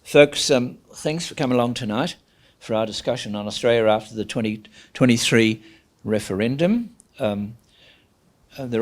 Folks, thanks for coming along tonight for our discussion on Australia after the 2023 referendum. There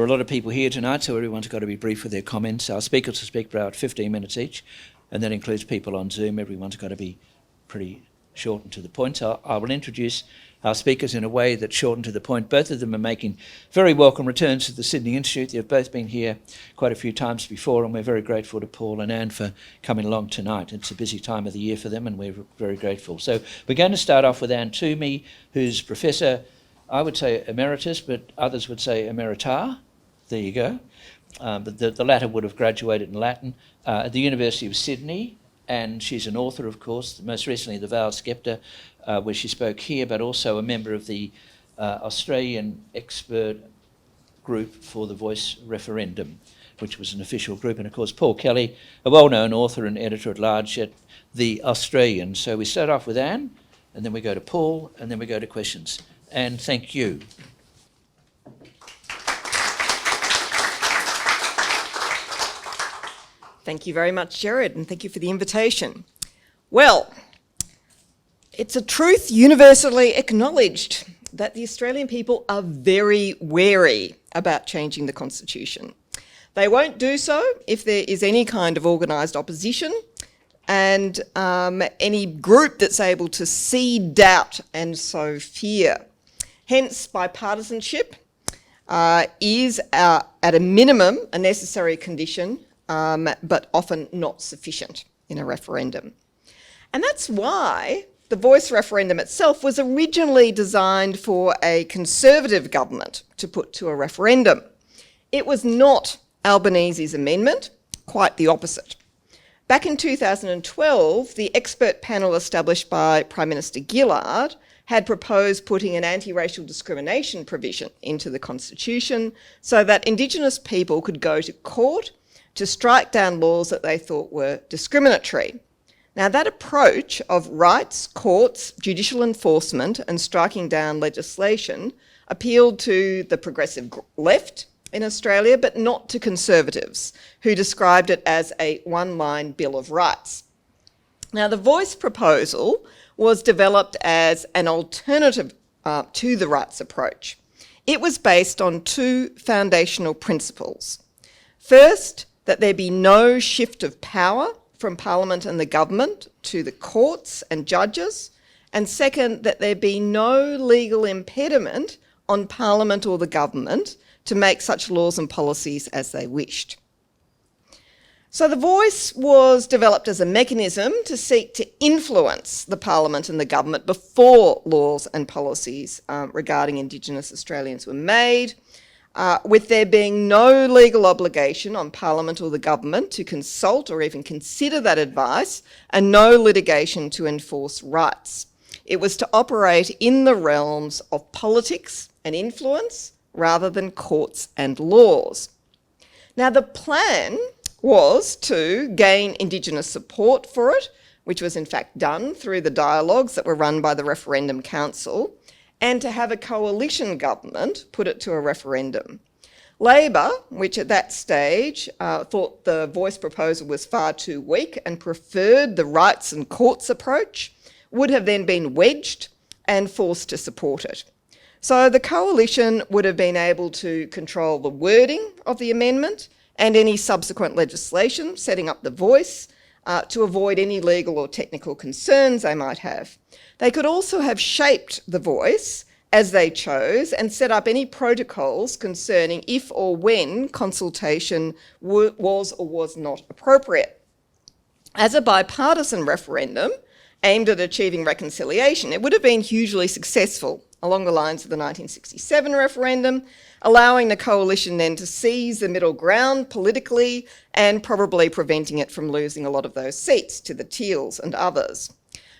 are a lot of people here tonight, so everyone's got to be brief with their comments. Our speakers will speak for about 15 minutes each, and that includes people on Zoom. Everyone's got to be pretty short and to the point. So I will introduce our speakers in a way that's short and to the point. Both of them are making very welcome returns to the Sydney Institute. They've both been here quite a few times before, and we're very grateful to Paul and Anne for coming along tonight. It's a busy time of the year for them, and we're very grateful. So we're going to start off with Anne Twomey, who's Professor, I would say emeritus, but others would say emerita. There you go. But the latter would have graduated in Latin at the University of Sydney, and she's an author, of course, most recently the Val Scepter, where she spoke here, but also a member of the Australian expert group for the Voice Referendum, which was an official group. And of course, Paul Kelly, a well-known author and editor-at-large at The Australian. So we start off with Anne, and then we go to Paul, and then we go to questions. Anne, thank you. Thank you very much, Gerard, and thank you for the invitation. Well, it's a truth universally acknowledged that the Australian people are very wary about changing the Constitution. They won't do so if there is any kind of organised opposition and any group that's able to seed doubt and sow fear. Hence, bipartisanship is, at a minimum, a necessary condition, but often not sufficient in a referendum. And that's why the Voice referendum itself was originally designed for a Conservative government to put to a referendum. It was not Albanese's amendment, quite the opposite. Back in 2012, the expert panel established by Prime Minister Gerard had proposed putting an anti-racial discrimination provision into the Constitution so that Indigenous people could go to court to strike down laws that they thought were discriminatory. Now, that approach of rights, courts, judicial enforcement and striking down legislation appealed to the progressive left in Australia, but not to Conservatives, who described it as a one-line Bill of Rights. Now, the Voice proposal was developed as an alternative to the rights approach. It was based on two foundational principles. First, that there be no shift of power from Parliament and the government to the courts and judges, and second, that there be no legal impediment on Parliament or the government to make such laws and policies as they wished. So the Voice was developed as a mechanism to seek to influence the Parliament and the government before laws and policies regarding Indigenous Australians were made, with there being no legal obligation on Parliament or the government to consult or even consider that advice, and no litigation to enforce rights. It was to operate in the realms of politics and influence rather than courts and laws. Now, the plan was to gain Indigenous support for it, which was in fact done through the dialogues that were run by the Referendum Council, and to have a coalition government put it to a referendum. Labor, which at that stage thought the Voice proposal was far too weak and preferred the rights and courts approach, would have then been wedged and forced to support it. So the coalition would have been able to control the wording of the amendment and any subsequent legislation setting up the Voice to avoid any legal or technical concerns they might have. They could also have shaped the Voice as they chose and set up any protocols concerning if or when consultation was or was not appropriate. As a bipartisan referendum aimed at achieving reconciliation, it would have been hugely successful along the lines of the 1967 referendum, allowing the coalition then to seize the middle ground politically and probably preventing it from losing a lot of those seats to the Teals and others.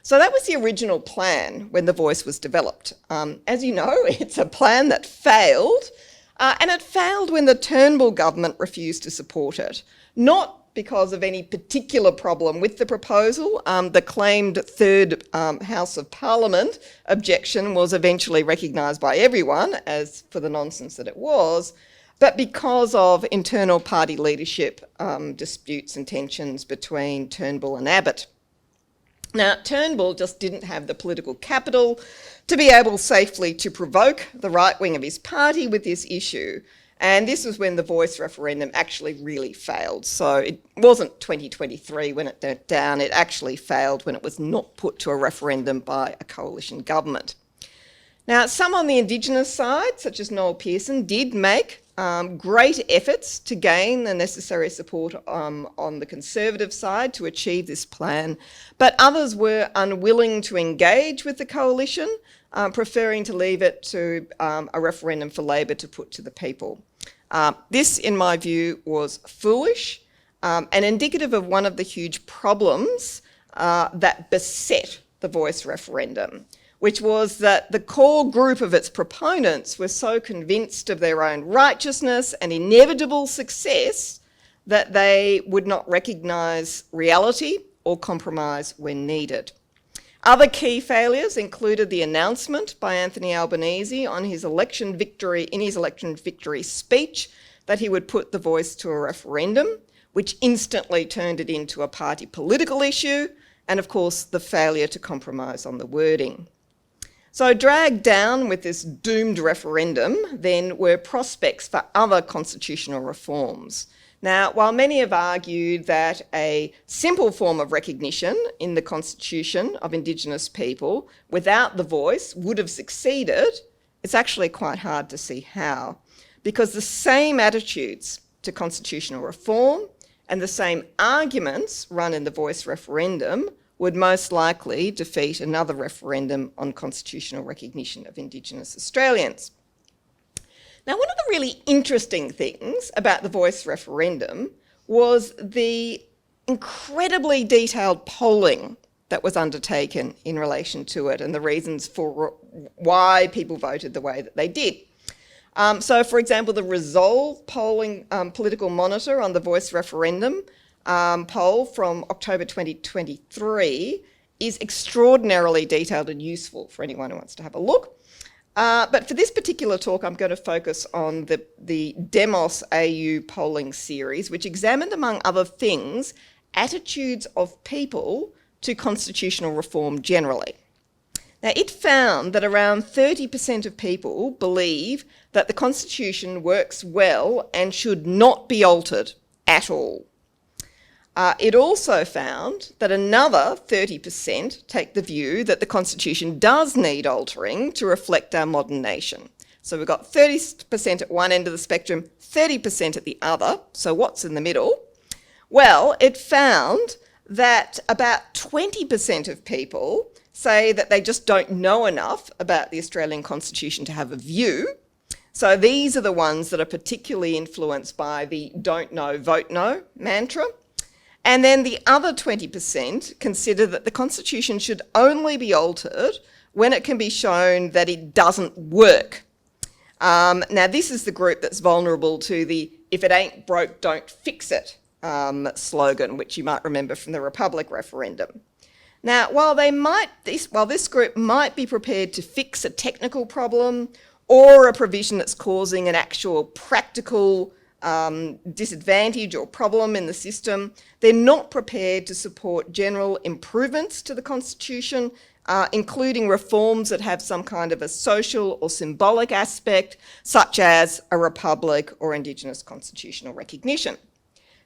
So that was the original plan when the Voice was developed. As you know, it's a plan that failed, and it failed when the Turnbull government refused to support it. Not because of any particular problem with the proposal. The claimed third House of Parliament objection was eventually recognised by everyone as for the nonsense that it was, but because of internal party leadership disputes and tensions between Turnbull and Abbott. Now, Turnbull just didn't have the political capital to be able safely to provoke the right wing of his party with this issue. And this was when the Voice referendum actually really failed. So it wasn't 2023 when it went down, it actually failed when it was not put to a referendum by a coalition government. Now, some on the Indigenous side, such as Noel Pearson, did make great efforts to gain the necessary support on the Conservative side to achieve this plan, but others were unwilling to engage with the coalition, preferring to leave it to a referendum for Labor to put to the people. This, in my view, was foolish and indicative of one of the huge problems that beset the Voice referendum, which was that the core group of its proponents were so convinced of their own righteousness and inevitable success that they would not recognise reality or compromise when needed. Other key failures included the announcement by Anthony Albanese in his election victory speech that he would put the Voice to a referendum, which instantly turned it into a party political issue, and of course the failure to compromise on the wording. So dragged down with this doomed referendum then were prospects for other constitutional reforms. Now, while many have argued that a simple form of recognition in the constitution of Indigenous people without the Voice would have succeeded, it's actually quite hard to see how, because the same attitudes to constitutional reform and the same arguments run in the Voice referendum would most likely defeat another referendum on constitutional recognition of Indigenous Australians. Now, one of the really interesting things about the Voice referendum was the incredibly detailed polling that was undertaken in relation to it and the reasons for why people voted the way that they did. So, for example, the Resolve polling political monitor on the Voice referendum poll from October 2023 is extraordinarily detailed and useful for anyone who wants to have a look. But for this particular talk, I'm going to focus on the Demos AU polling series, which examined, among other things, attitudes of people to constitutional reform generally. Now, it found that around 30% of people believe that the Constitution works well and should not be altered at all. It also found that another 30% take the view that the Constitution does need altering to reflect our modern nation. So we've got 30% at one end of the spectrum, 30% at the other. So what's in the middle? Well, it found that about 20% of people say that they just don't know enough about the Australian Constitution to have a view. So these are the ones that are particularly influenced by the don't know, vote no mantra. And then the other 20% consider that the Constitution should only be altered when it can be shown that it doesn't work. Now, this is the group that's vulnerable to the "if it ain't broke, don't fix it" slogan, which you might remember from the Republic referendum. Now, while this group might be prepared to fix a technical problem or a provision that's causing an actual practical disadvantage or problem in the system, they're not prepared to support general improvements to the Constitution, including reforms that have some kind of a social or symbolic aspect, such as a republic or Indigenous constitutional recognition.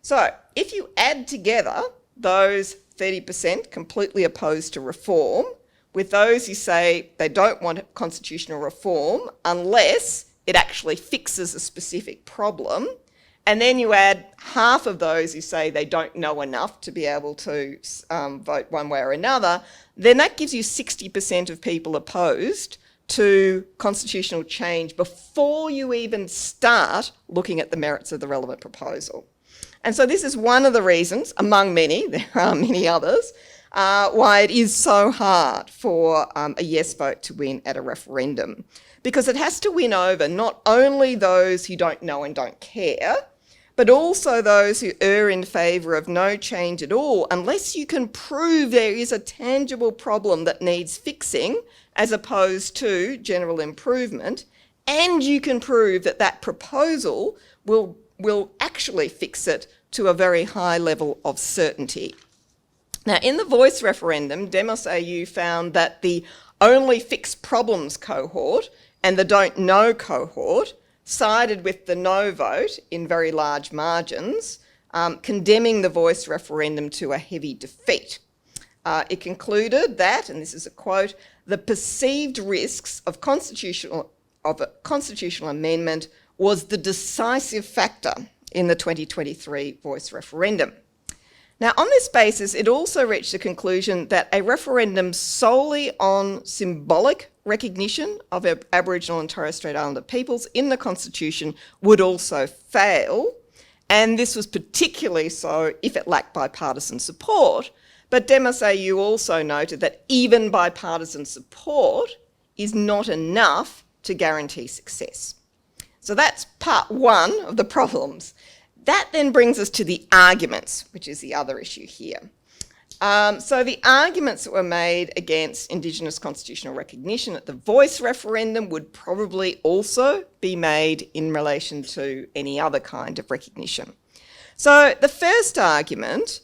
So if you add together those 30% completely opposed to reform with those who say they don't want constitutional reform unless it actually fixes a specific problem, and then you add half of those who say they don't know enough to be able to vote one way or another, then that gives you 60% of people opposed to constitutional change before you even start looking at the merits of the relevant proposal. And so this is one of the reasons, among many, there are many others, why it is so hard for a yes vote to win at a referendum. Because it has to win over not only those who don't know and don't care, but also those who err in favour of no change at all, unless you can prove there is a tangible problem that needs fixing, as opposed to general improvement, and you can prove that that proposal will actually fix it to a very high level of certainty. Now, in the Voice referendum, Demos AU found that the only fixed problems cohort and the don't know cohort sided with the no vote in very large margins, condemning the Voice referendum to a heavy defeat. It concluded that, and this is a quote, the perceived risks of a constitutional amendment was the decisive factor in the 2023 Voice referendum. Now, on this basis, it also reached the conclusion that a referendum solely on symbolic recognition of Aboriginal and Torres Strait Islander peoples in the Constitution would also fail, and this was particularly so if it lacked bipartisan support. But Demos AU also noted that even bipartisan support is not enough to guarantee success. So that's part one of the problems. That then brings us to the arguments, which is the other issue here. So the arguments that were made against Indigenous constitutional recognition at the Voice referendum would probably also be made in relation to any other kind of recognition. So the first argument,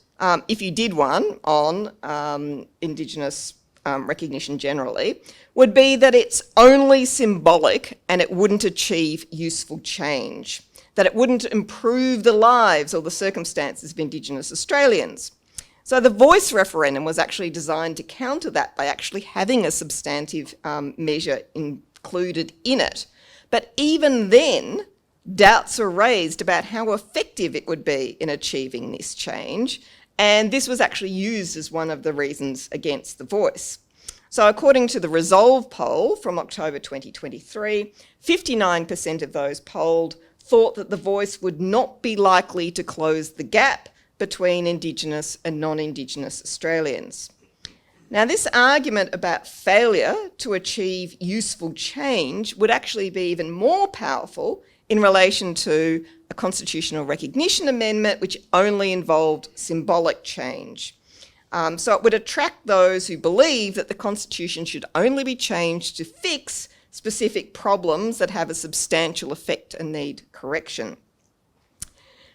if you did one on Indigenous recognition generally, would be that it's only symbolic and it wouldn't achieve useful change, that it wouldn't improve the lives or the circumstances of Indigenous Australians. So the Voice referendum was actually designed to counter that by actually having a substantive measure included in it. But even then, doubts were raised about how effective it would be in achieving this change, and this was actually used as one of the reasons against the Voice. So according to the Resolve poll from October 2023, 59% of those polled thought that the Voice would not be likely to close the gap between Indigenous and non-Indigenous Australians. Now, this argument about failure to achieve useful change would actually be even more powerful in relation to a constitutional recognition amendment which only involved symbolic change. So it would attract those who believe that the Constitution should only be changed to fix specific problems that have a substantial effect and need correction.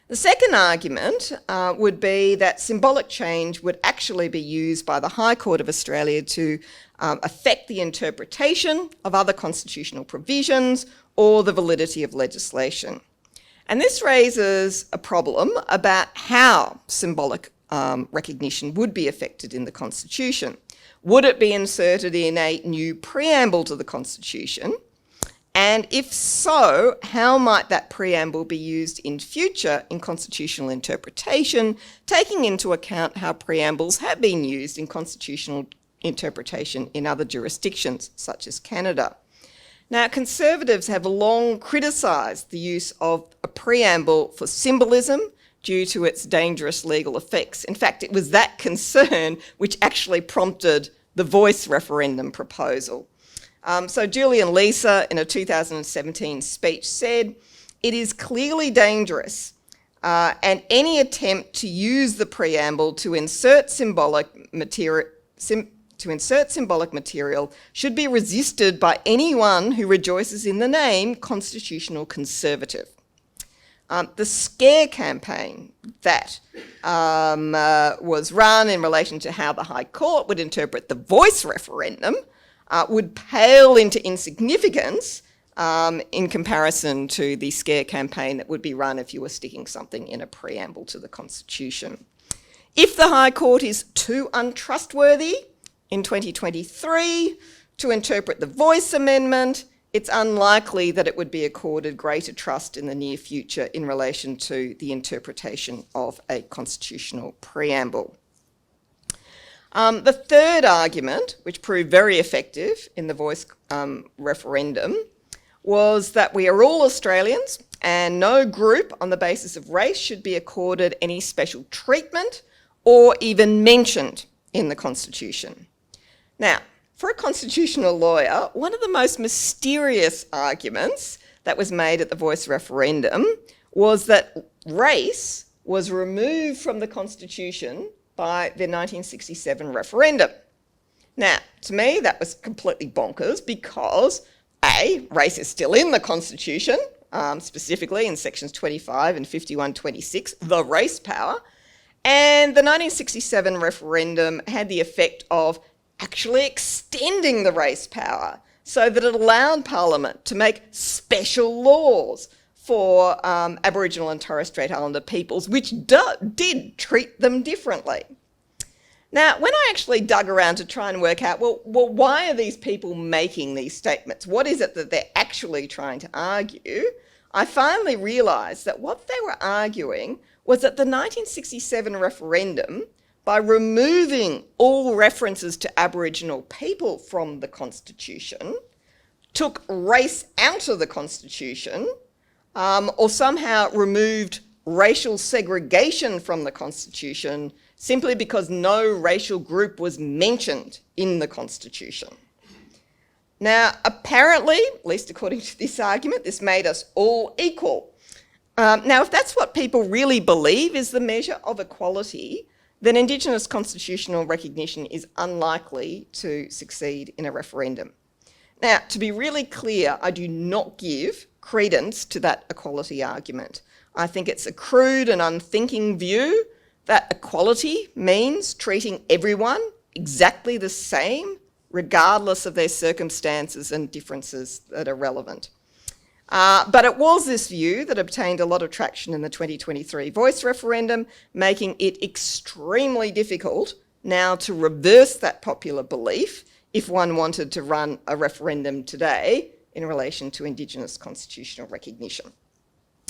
The second argument would be that symbolic change would actually be used by the High Court of Australia to affect the interpretation of other constitutional provisions or the validity of legislation. And this raises a problem about how symbolic recognition would be affected in the Constitution. Would it be inserted in a new preamble to the Constitution? And if so, how might that preamble be used in future in constitutional interpretation, taking into account how preambles have been used in constitutional interpretation in other jurisdictions, such as Canada? Now, Conservatives have long criticised the use of a preamble for symbolism due to its dangerous legal effects. In fact, it was that concern which actually prompted the Voice referendum proposal. So Julian Leeser, in a 2017 speech, said, "It is clearly dangerous, and any attempt to use the preamble to insert symbolic material should be resisted by anyone who rejoices in the name constitutional conservative." The scare campaign that was run in relation to how the High Court would interpret the Voice referendum would pale into insignificance in comparison to the scare campaign that would be run if you were sticking something in a preamble to the Constitution. If the High Court is too untrustworthy in 2023 to interpret the Voice amendment, it's unlikely that it would be accorded greater trust in the near future in relation to the interpretation of a constitutional preamble. The third argument, which proved very effective in the Voice referendum, was that we are all Australians and no group on the basis of race should be accorded any special treatment or even mentioned in the Constitution. Now, for a constitutional lawyer, one of the most mysterious arguments that was made at the Voice referendum was that race was removed from the Constitution by the 1967 referendum. Now, to me, that was completely bonkers because, A, race is still in the Constitution, specifically in sections 25 and 51-26, the race power, And the 1967 referendum had the effect of actually extending the race power so that it allowed Parliament to make special laws for Aboriginal and Torres Strait Islander peoples, which did treat them differently. Now, when I actually dug around to try and work out, well, why are these people making these statements? What is it that they're actually trying to argue? I finally realised that what they were arguing was that the 1967 referendum, by removing all references to Aboriginal people from the Constitution, took race out of the Constitution, or somehow removed racial segregation from the Constitution simply because no racial group was mentioned in the Constitution. Now, apparently, at least according to this argument, this made us all equal. Now, if that's what people really believe is the measure of equality, then Indigenous constitutional recognition is unlikely to succeed in a referendum. Now, to be really clear, I do not give credence to that equality argument. I think it's a crude and unthinking view that equality means treating everyone exactly the same, regardless of their circumstances and differences that are relevant. But it was this view that obtained a lot of traction in the 2023 Voice referendum, making it extremely difficult now to reverse that popular belief if one wanted to run a referendum today in relation to Indigenous constitutional recognition.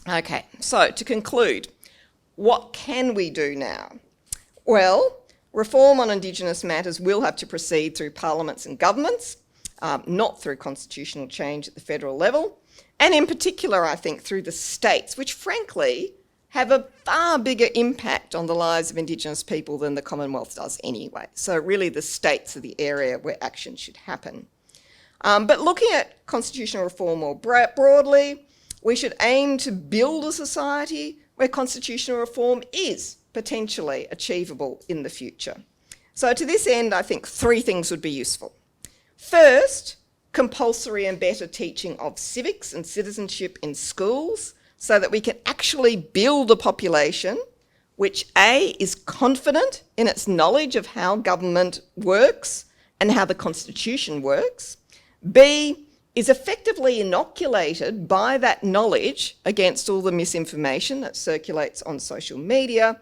Okay, so to conclude, what can we do now? Well, reform on Indigenous matters will have to proceed through parliaments and governments, not through constitutional change at the federal level, and in particular, I think, through the states, which frankly have a far bigger impact on the lives of Indigenous people than the Commonwealth does anyway. So really the states are the area where action should happen. But looking at constitutional reform more broadly, we should aim to build a society where constitutional reform is potentially achievable in the future. So to this end, I think three things would be useful. First, compulsory and better teaching of civics and citizenship in schools so that we can actually build a population which A, is confident in its knowledge of how government works and how the Constitution works, B, is effectively inoculated by that knowledge against all the misinformation that circulates on social media,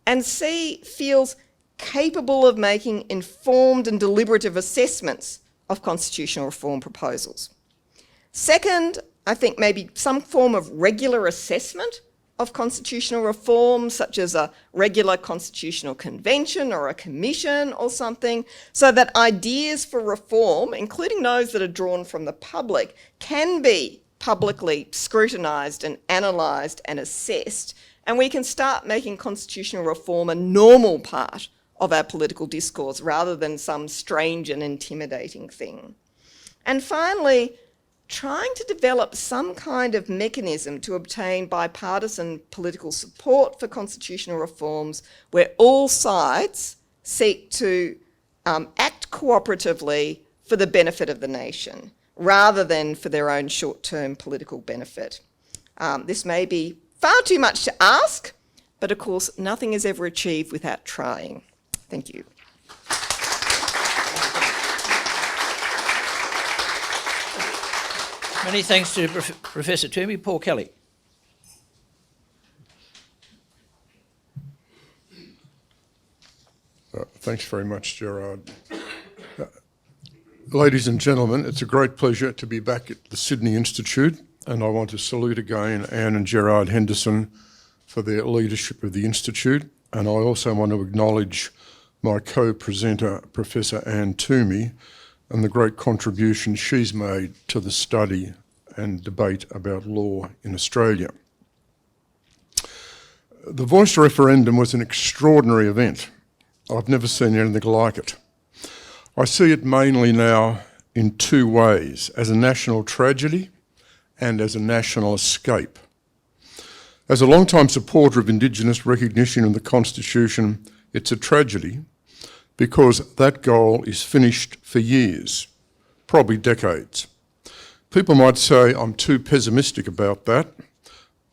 and C, feels capable of making informed and deliberative assessments of constitutional reform proposals. Second, I think maybe some form of regular assessment of constitutional reform, such as a regular constitutional convention or a commission or something, so that ideas for reform, including those that are drawn from the public, can be publicly scrutinised and analysed and assessed, and we can start making constitutional reform a normal part of our political discourse rather than some strange and intimidating thing. And finally, trying to develop some kind of mechanism to obtain bipartisan political support for constitutional reforms where all sides seek to act cooperatively for the benefit of the nation rather than for their own short-term political benefit. This may be far too much to ask, but of course nothing is ever achieved without trying. Thank you. Many thanks to Professor Twomey. Paul Kelly. Thanks very much, Gerard. Ladies and gentlemen, it's a great pleasure to be back at the Sydney Institute, and I want to salute again Anne and Gerard Henderson for their leadership of the Institute, and I also want to acknowledge my co-presenter, Professor Anne Twomey, and the great contribution she's made to the study and debate about law in Australia. The Voice referendum was an extraordinary event. I've never seen anything like it. I see it mainly now in two ways, as a national tragedy and as a national escape. As a long-time supporter of Indigenous recognition in the Constitution, it's a tragedy because that goal is finished for years, probably decades. People might say I'm too pessimistic about that.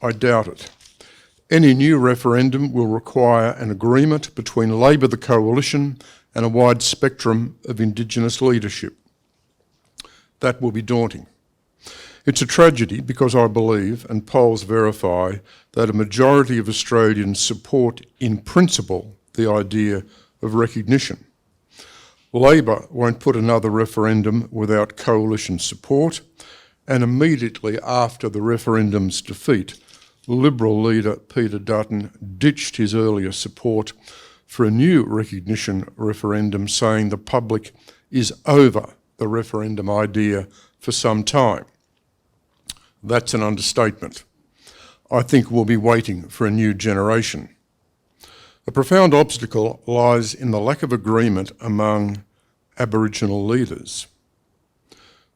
I doubt it. Any new referendum will require an agreement between Labor, the coalition, and a wide spectrum of Indigenous leadership. That will be daunting. It's a tragedy because I believe, and polls verify, that a majority of Australians support in principle the idea of recognition. Labor won't put another referendum without coalition support, and immediately after the referendum's defeat, Liberal leader Peter Dutton ditched his earlier support for a new recognition referendum, saying the public is over the referendum idea for some time. That's an understatement. I think we'll be waiting for a new generation. A profound obstacle lies in the lack of agreement among Aboriginal leaders.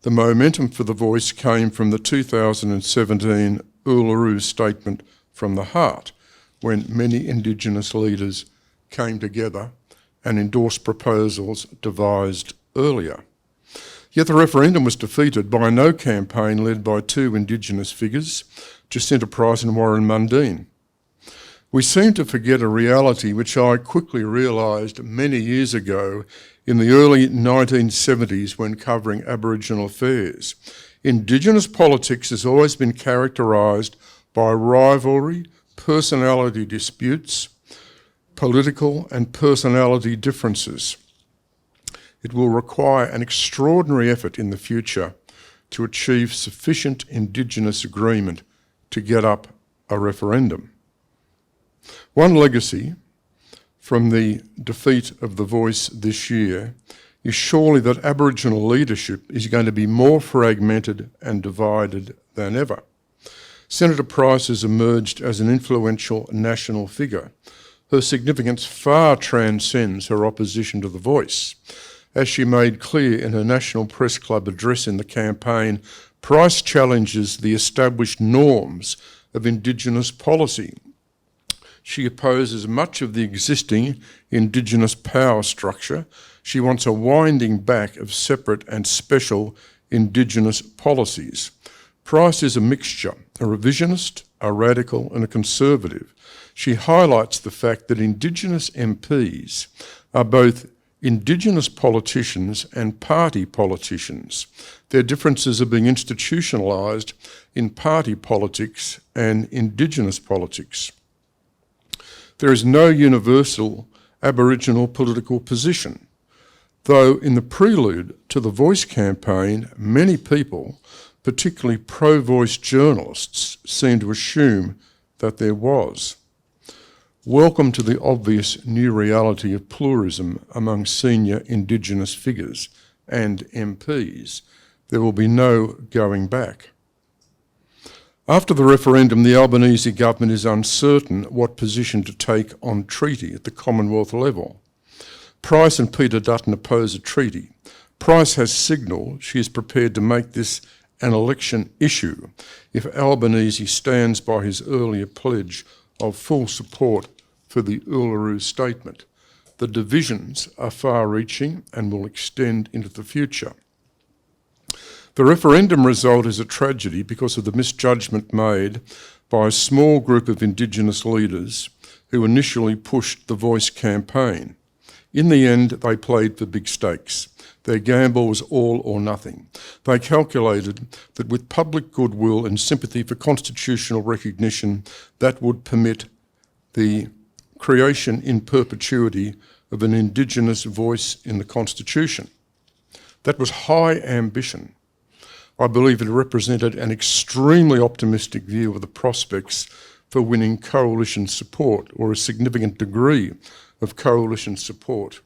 The momentum for the voice came from the 2017 Uluru Statement from the Heart, when many Indigenous leaders came together and endorsed proposals devised earlier. Yet the referendum was defeated by a no campaign led by two Indigenous figures, Jacinta Price and Warren Mundine. We seem to forget a reality which I quickly realised many years ago in the early 1970s when covering Aboriginal affairs. Indigenous politics has always been characterised by rivalry, personality disputes, political and personality differences. It will require an extraordinary effort in the future to achieve sufficient Indigenous agreement to get up a referendum. One legacy from the defeat of the voice this year is surely that Aboriginal leadership is going to be more fragmented and divided than ever. Senator Price has emerged as an influential national figure. Her significance far transcends her opposition to the voice. As she made clear in her National Press Club address in the campaign, Price challenges the established norms of Indigenous policy. She opposes much of the existing Indigenous power structure. She wants a winding back of separate and special Indigenous policies. Price is a mixture, a revisionist, a radical and a conservative. She highlights the fact that Indigenous MPs are both Indigenous politicians and party politicians. Their differences are being institutionalised in party politics and Indigenous politics. There is no universal Aboriginal political position, though in the prelude to the Voice campaign, many people, particularly pro-voice journalists, seem to assume that there was. Welcome to the obvious new reality of pluralism among senior Indigenous figures and MPs. There will be no going back. After the referendum, the Albanese government is uncertain what position to take on treaty at the Commonwealth level. Price and Peter Dutton oppose a treaty. Price has signalled she is prepared to make this an election issue if Albanese stands by his earlier pledge of full support for the Uluru Statement. The divisions are far-reaching and will extend into the future. The referendum result is a tragedy because of the misjudgment made by a small group of Indigenous leaders who initially pushed the Voice campaign. In the end, they played for big stakes. Their gamble was all or nothing. They calculated that with public goodwill and sympathy for constitutional recognition, that would permit the creation in perpetuity of an Indigenous voice in the Constitution. That was high ambition. I believe it represented an extremely optimistic view of the prospects for winning coalition support, or a significant degree of coalition support.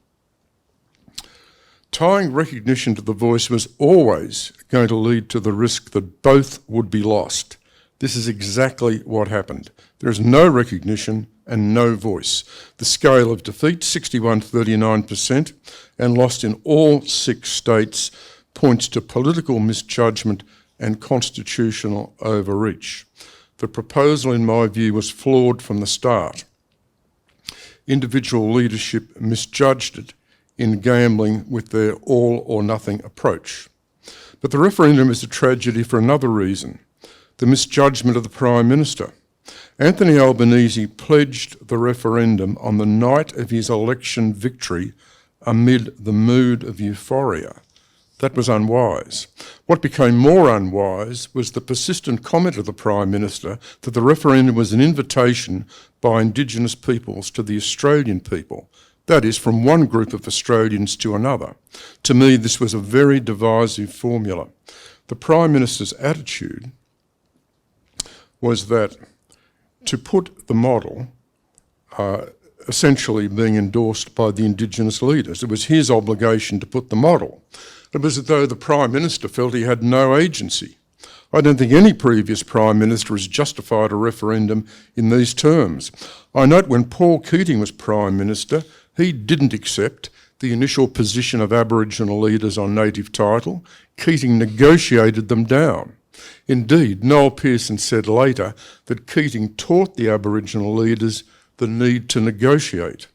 Tying recognition to the voice was always going to lead to the risk that both would be lost. This is exactly what happened. There is no recognition and no voice. The scale of defeat, 61-39%, and lost in all 6 states, points to political misjudgment and constitutional overreach. The proposal, in my view, was flawed from the start. Individual leadership misjudged it in gambling with their all-or-nothing approach. But the referendum is a tragedy for another reason: the misjudgment of the Prime Minister. Anthony Albanese pledged the referendum on the night of his election victory amid the mood of euphoria. That was unwise. What became more unwise was the persistent comment of the Prime Minister that the referendum was an invitation by Indigenous peoples to the Australian people. That is, from one group of Australians to another. To me, this was a very divisive formula. The Prime Minister's attitude was that to put the model essentially being endorsed by the Indigenous leaders. It was his obligation to put the model. It was as though the Prime Minister felt he had no agency. I don't think any previous Prime Minister has justified a referendum in these terms. I note when Paul Keating was Prime Minister, he didn't accept the initial position of Aboriginal leaders on native title. Keating negotiated them down. Indeed, Noel Pearson said later that Keating taught the Aboriginal leaders the need to negotiate.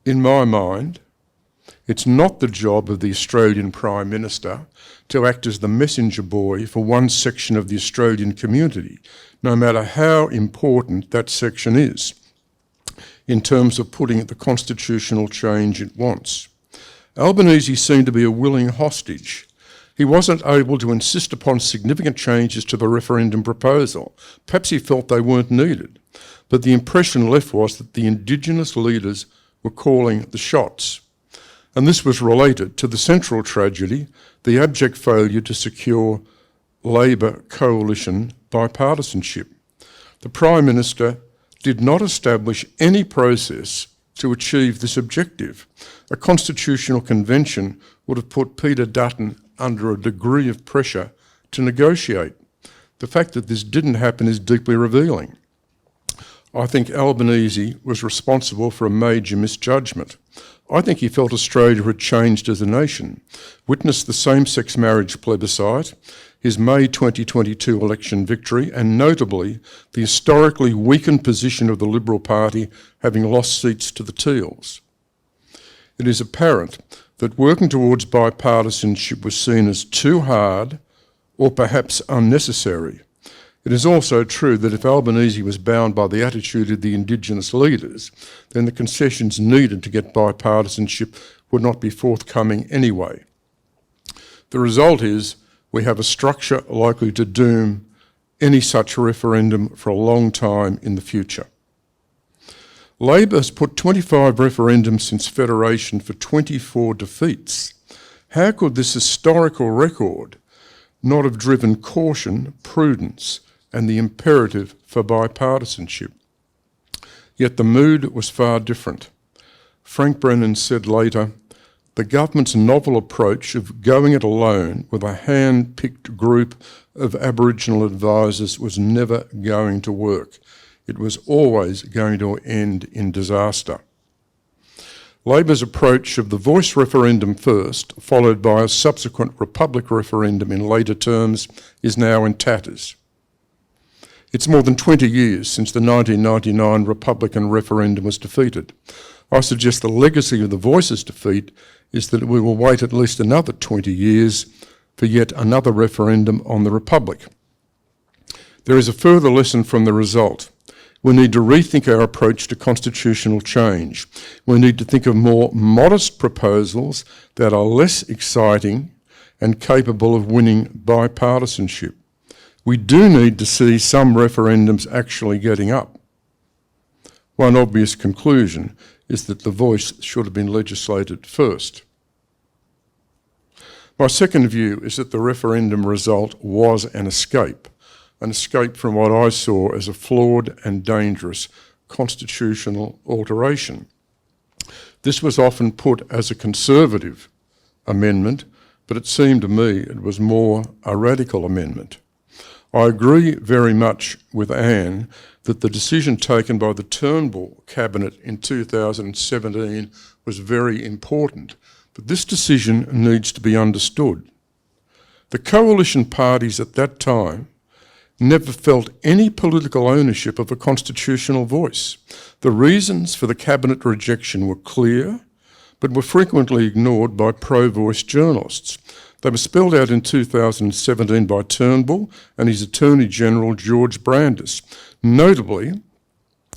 In my mind, it's not the job of the Australian Prime Minister to act as the messenger boy for one section of the Australian community, no matter how important that section is, in terms of putting the constitutional change it wants. Albanese seemed to be a willing hostage. He wasn't able to insist upon significant changes to the referendum proposal. Perhaps he felt they weren't needed. But the impression left was that the Indigenous leaders were calling the shots. And this was related to the central tragedy, the abject failure to secure Labor coalition bipartisanship. The Prime Minister did not establish any process to achieve this objective. A constitutional convention would have put Peter Dutton under a degree of pressure to negotiate. The fact that this didn't happen is deeply revealing. I think Albanese was responsible for a major misjudgment. I think he felt Australia had changed as a nation. Witness the same-sex marriage plebiscite, his May 2022 election victory, and notably the historically weakened position of the Liberal Party having lost seats to the Teals. It is apparent that working towards bipartisanship was seen as too hard or perhaps unnecessary. It is also true that if Albanese was bound by the attitude of the Indigenous leaders, then the concessions needed to get bipartisanship would not be forthcoming anyway. The result is we have a structure likely to doom any such referendum for a long time in the future. Labor has put 25 referendums since Federation for 24 defeats. How could this historical record not have driven caution, prudence, and the imperative for bipartisanship? Yet the mood was far different. Frank Brennan said later, the government's novel approach of going it alone with a hand-picked group of Aboriginal advisors was never going to work. It was always going to end in disaster. Labor's approach of the voice referendum first, followed by a subsequent republic referendum in later terms, is now in tatters. It's more than 20 years since the 1999 Republican referendum was defeated. I suggest the legacy of the Voice's defeat is that we will wait at least another 20 years for yet another referendum on the Republic. There is a further lesson from the result. We need to rethink our approach to constitutional change. We need to think of more modest proposals that are less exciting and capable of winning bipartisanship. We do need to see some referendums actually getting up. One obvious conclusion is that the voice should have been legislated first. My second view is that the referendum result was an escape from what I saw as a flawed and dangerous constitutional alteration. This was often put as a conservative amendment, but it seemed to me it was more a radical amendment. I agree very much with Anne that the decision taken by the Turnbull Cabinet in 2017 was very important, but this decision needs to be understood. The coalition parties at that time never felt any political ownership of a constitutional voice. The reasons for the Cabinet rejection were clear, but were frequently ignored by pro-voice journalists. They were spelled out in 2017 by Turnbull and his Attorney General George Brandis, notably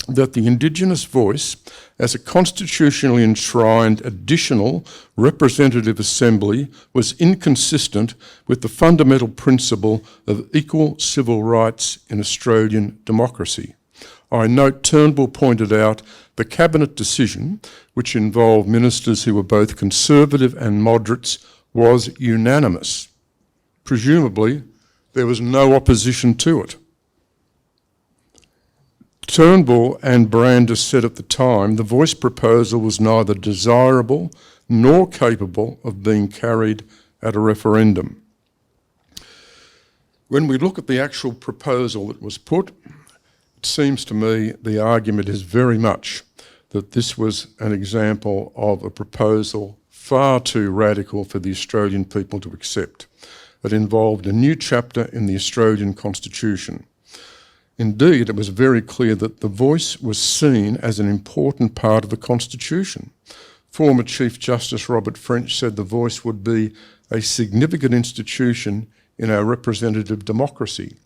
that the Indigenous voice, as a constitutionally enshrined additional representative assembly, was inconsistent with the fundamental principle of equal civil rights in Australian democracy. I note Turnbull pointed out the cabinet decision, which involved ministers who were both conservative and moderates, was unanimous. Presumably, there was no opposition to it. Turnbull and Brandis said at the time the voice proposal was neither desirable nor capable of being carried at a referendum. When we look at the actual proposal that was put, it seems to me the argument is very much that this was an example of a proposal far too radical for the Australian people to accept. It involved a new chapter in the Australian Constitution. Indeed, it was very clear that the voice was seen as an important part of the Constitution. Former Chief Justice Robert French said the voice would be a significant institution in our representative democracy.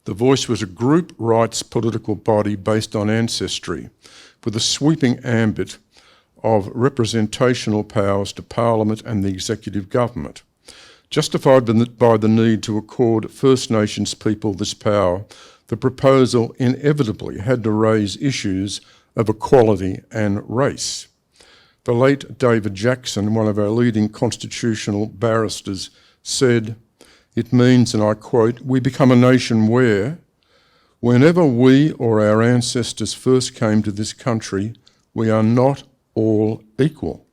The voice was a group rights political body based on ancestry, with a sweeping ambit of representational powers to Parliament and the executive government. Justified by the need to accord First Nations people this power, the proposal inevitably had to raise issues of equality and race. The late David Jackson, one of our leading constitutional barristers, said, "It means," and I quote, "we become a nation where, whenever we or our ancestors first came to this country, we are not all equal."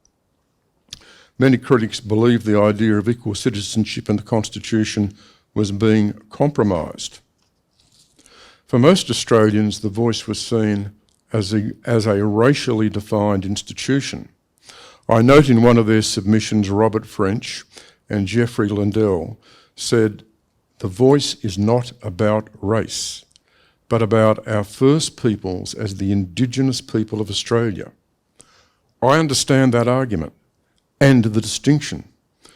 Many critics believe the idea of equal citizenship in the Constitution was being compromised. For most Australians, the voice was seen as a racially defined institution. I note in one of their submissions, Robert French and Geoffrey Lindell said, "The voice is not about race, but about our First Peoples as the Indigenous people of Australia." I understand that argument and the distinction,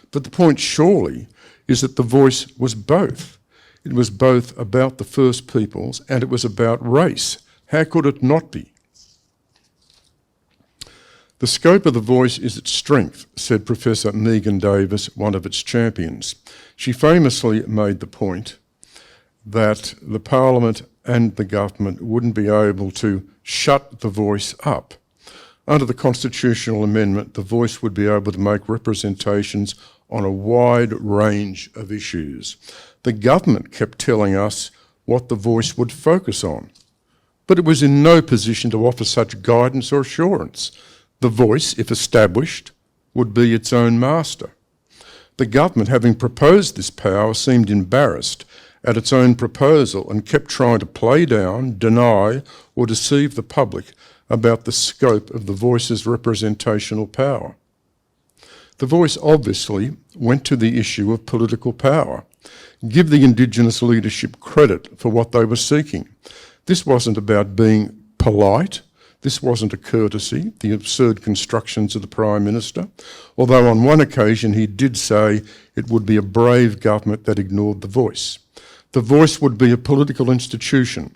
but the point surely is that the voice was both. It was both about the First Peoples and it was about race. How could it not be? "The scope of the voice is its strength," said Professor Megan Davis, one of its champions. She famously made the point that the Parliament and the government wouldn't be able to shut the voice up. Under the constitutional amendment, the voice would be able to make representations on a wide range of issues. The government kept telling us what the voice would focus on, but it was in no position to offer such guidance or assurance. The voice, if established, would be its own master. The government, having proposed this power, seemed embarrassed at its own proposal and kept trying to play down, deny, or deceive the public about the scope of the voice's representational power. The voice obviously went to the issue of political power. Give the Indigenous leadership credit for what they were seeking. This wasn't about being polite. This wasn't a courtesy, the absurd constructions of the Prime Minister, although on one occasion he did say it would be a brave government that ignored the voice. The voice would be a political institution.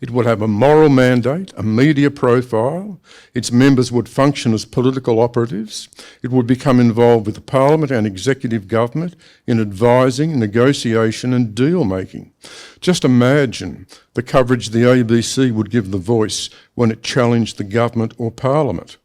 It would have a moral mandate, a media profile. Its members would function as political operatives. It would become involved with the Parliament and executive government in advising, negotiation and deal-making. Just imagine the coverage the ABC would give the voice when it challenged the government or Parliament.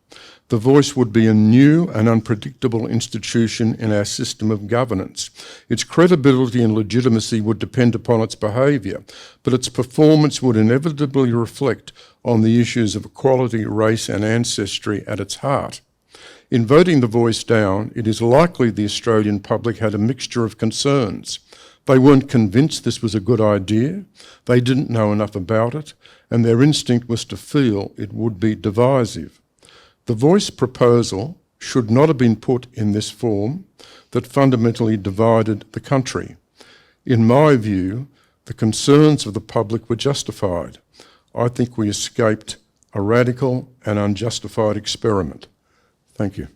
The voice would be a new and unpredictable institution in our system of governance. Its credibility and legitimacy would depend upon its behaviour, but its performance would inevitably reflect on the issues of equality, race and ancestry at its heart. In voting the voice down, it is likely the Australian public had a mixture of concerns. They weren't convinced this was a good idea, they didn't know enough about it, and their instinct was to feel it would be divisive. The voice proposal should not have been put in this form that fundamentally divided the country. In my view, the concerns of the public were justified. I think we escaped a radical and unjustified experiment. Thank you.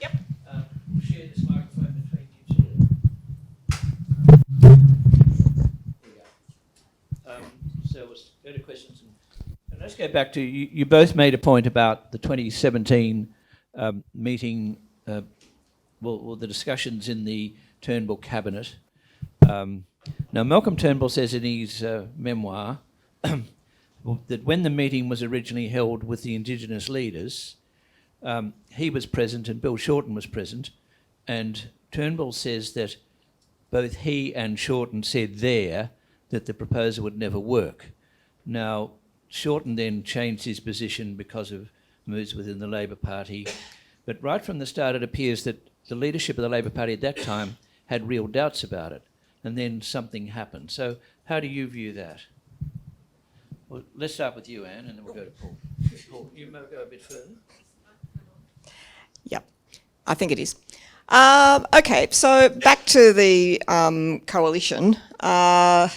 Yep. We'll share this microphone between you two. There you go. So we'll go to questions. And let's go back to, you both made a point about the 2017 meeting, well, the discussions in the Turnbull cabinet. Now, Malcolm Turnbull says in his memoir that when the meeting was originally held with the Indigenous leaders, he was present and Bill Shorten was present, and Turnbull says that both he and Shorten said there that the proposal would never work. Now, Shorten then changed his position because of moves within the Labor Party, but right from the start it appears that the leadership of the Labor Party at that time had real doubts about it, and then something happened. So how do you view that? Well, let's start with you, Anne, and then we'll go to Paul. Paul, you may go a bit further. Yep, I think it is. Okay, so back to the coalition. I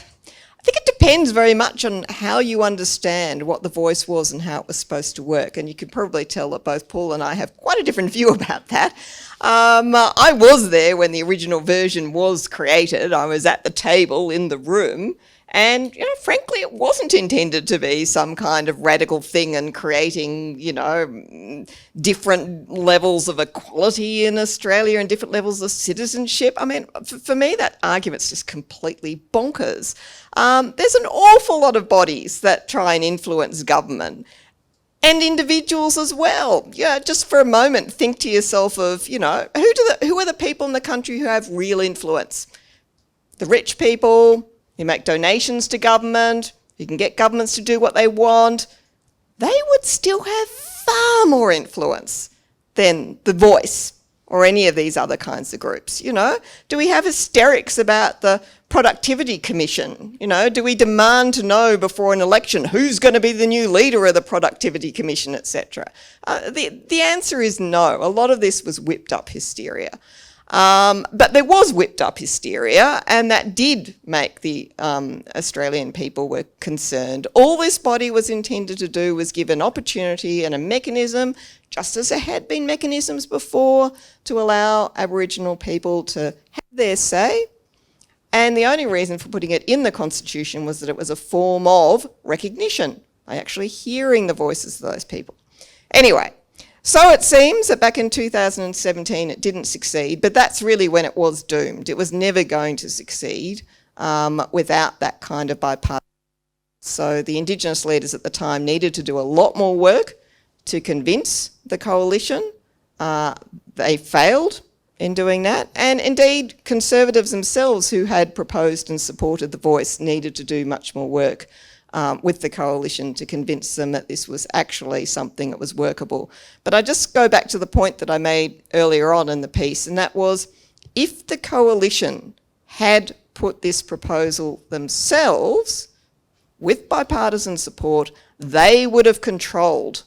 think it depends very much on how you understand what the voice was and how it was supposed to work. And you can probably tell that both Paul and I have quite a different view about that. I was there when the original version was created. I was at the table in the room. And, frankly, it wasn't intended to be some kind of radical thing and creating, different levels of equality in Australia and different levels of citizenship. I mean, for me, that argument's just completely bonkers. There's an awful lot of bodies that try and influence government, and individuals as well. Yeah, just for a moment, think to yourself of, who are the people in the country who have real influence? The rich people who make donations to government, who can get governments to do what they want. They would still have far more influence than The Voice or any of these other kinds of groups. Do we have hysterics about the Productivity Commission? Do we demand to know before an election who's going to be the new leader of the Productivity Commission, etc.? The answer is no. A lot of this was whipped up hysteria. But there was whipped up hysteria, and that did make the Australian people were concerned. All this body was intended to do was give an opportunity and a mechanism, just as there had been mechanisms before, to allow Aboriginal people to have their say. And the only reason for putting it in the Constitution was that it was a form of recognition by actually hearing the voices of those people. Anyway, so it seems that back in 2017 it didn't succeed, but that's really when it was doomed. It was never going to succeed without that kind of bipartisan. So the Indigenous leaders at the time needed to do a lot more work to convince the coalition. They failed in doing that. And indeed, Conservatives themselves who had proposed and supported The Voice needed to do much more work with the coalition to convince them that this was actually something that was workable. But I just go back to the point that I made earlier on in the piece, and that was, if the coalition had put this proposal themselves, with bipartisan support, they would have controlled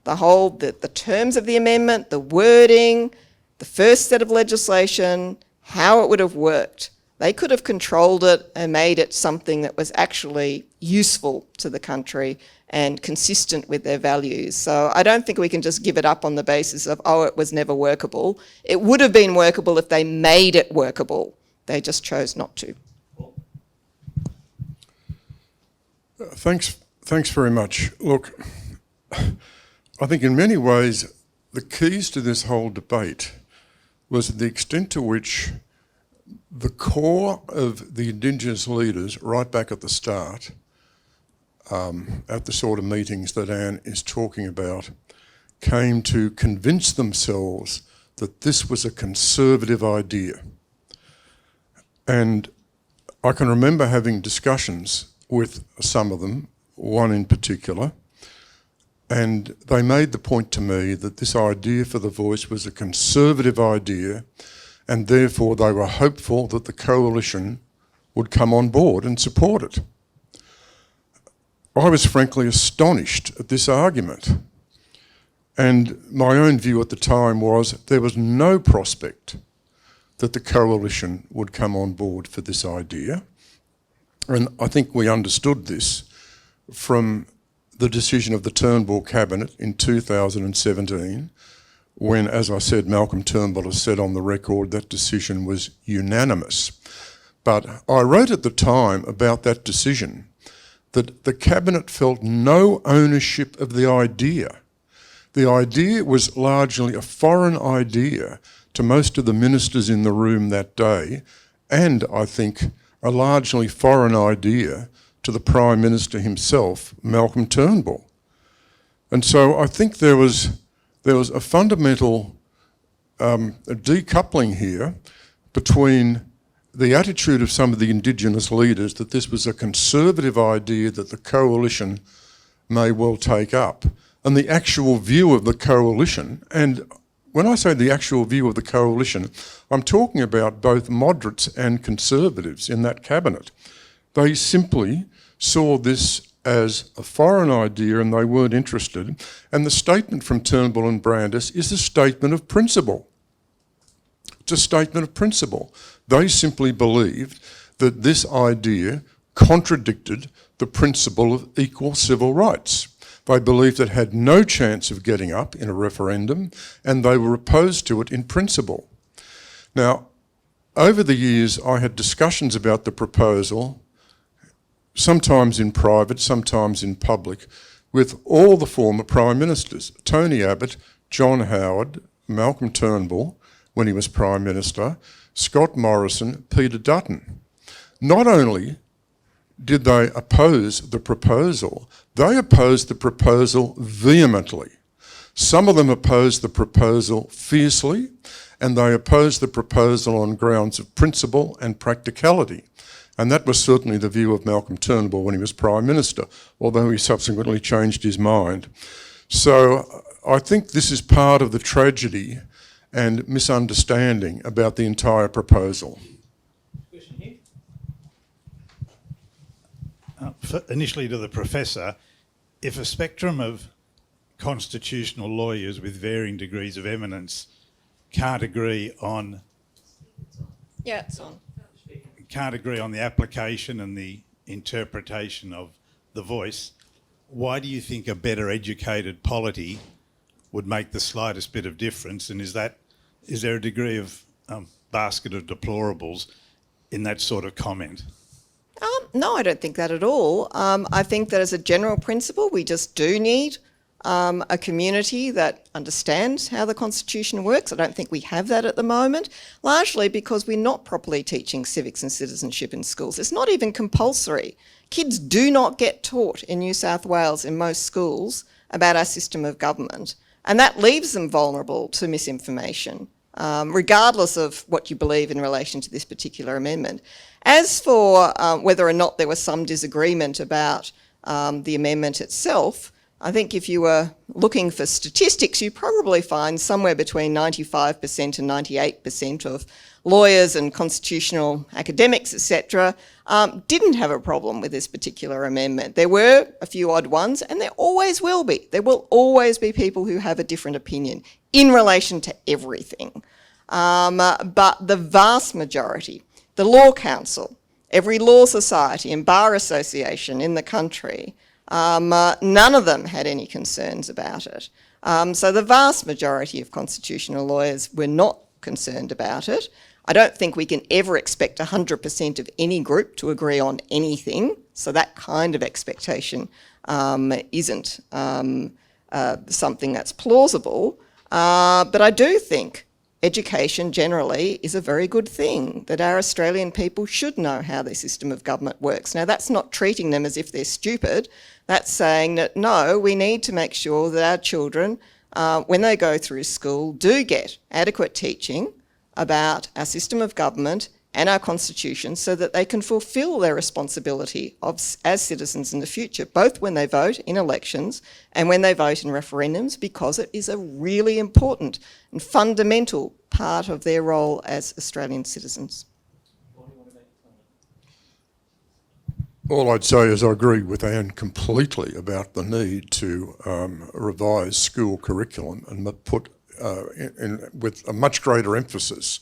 the terms of the amendment, the wording, the first set of legislation, how it would have worked. They could have controlled it and made it something that was actually useful to the country and consistent with their values. So I don't think we can just give it up on the basis of, it was never workable. It would have been workable if they made it workable. They just chose not to. Thanks very much. Look, I think in many ways the keys to this whole debate was the extent to which the core of the Indigenous leaders, right back at the start, at the sort of meetings that Anne is talking about, came to convince themselves that this was a conservative idea. And I can remember having discussions with some of them, one in particular, and they made the point to me that this idea for The Voice was a conservative idea, and therefore they were hopeful that the coalition would come on board and support it. I was frankly astonished at this argument. And my own view at the time was there was no prospect that the coalition would come on board for this idea. And I think we understood this from the decision of the Turnbull Cabinet in 2017, when, as I said, Malcolm Turnbull has said on the record that decision was unanimous. But I wrote at the time about that decision that the Cabinet felt no ownership of the idea. The idea was largely a foreign idea to most of the ministers in the room that day, and I think a largely foreign idea to the Prime Minister himself, Malcolm Turnbull. And so I think there was a fundamental decoupling here between the attitude of some of the Indigenous leaders that this was a conservative idea that the coalition may well take up, and the actual view of the coalition. And when I say the actual view of the coalition, I'm talking about both moderates and conservatives in that cabinet. They simply saw this as a foreign idea and they weren't interested. And the statement from Turnbull and Brandis is a statement of principle. It's a statement of principle. They simply believed that this idea contradicted the principle of equal civil rights. They believed it had no chance of getting up in a referendum, and they were opposed to it in principle. Now, over the years, I had discussions about the proposal, sometimes in private, sometimes in public, with all the former Prime Ministers, Tony Abbott, John Howard, Malcolm Turnbull, when he was Prime Minister, Scott Morrison, Peter Dutton. Not only did they oppose the proposal, they opposed the proposal vehemently. Some of them opposed the proposal fiercely, and they opposed the proposal on grounds of principle and practicality. And that was certainly the view of Malcolm Turnbull when he was Prime Minister, although he subsequently changed his mind. So I think this is part of the tragedy and misunderstanding about the entire proposal. Initially to the Professor, if a spectrum of constitutional lawyers with varying degrees of eminence can't agree on the application and the interpretation of the voice, why do you think a better educated polity would make the slightest bit of difference? And is there a degree of basket of deplorables in that sort of comment? No, I don't think that at all. I think that as a general principle, we just do need a community that understands how the Constitution works. I don't think we have that at the moment, largely because we're not properly teaching civics and citizenship in schools. It's not even compulsory. Kids do not get taught in New South Wales in most schools about our system of government, and that leaves them vulnerable to misinformation, regardless of what you believe in relation to this particular amendment. As for whether or not there was some disagreement about the amendment itself, I think if you were looking for statistics, you probably find somewhere between 95% and 98% of lawyers and constitutional academics, etc., didn't have a problem with this particular amendment. There were a few odd ones, and there always will be. There will always be people who have a different opinion in relation to everything. But the vast majority, the Law Council, every law society and bar association in the country, none of them had any concerns about it. So the vast majority of constitutional lawyers were not concerned about it. I don't think we can ever expect 100% of any group to agree on anything, so that kind of expectation isn't something that's plausible. But I do think education generally is a very good thing, that our Australian people should know how their system of government works. Now, that's not treating them as if they're stupid. That's saying that, no, we need to make sure that our children, when they go through school, do get adequate teaching about our system of government and our constitution so that they can fulfil their responsibility as citizens in the future, both when they vote in elections and when they vote in referendums, because it is a really important and fundamental part of their role as Australian citizens. All I'd say is I agree with Anne completely about the need to revise school curriculum and put with a much greater emphasis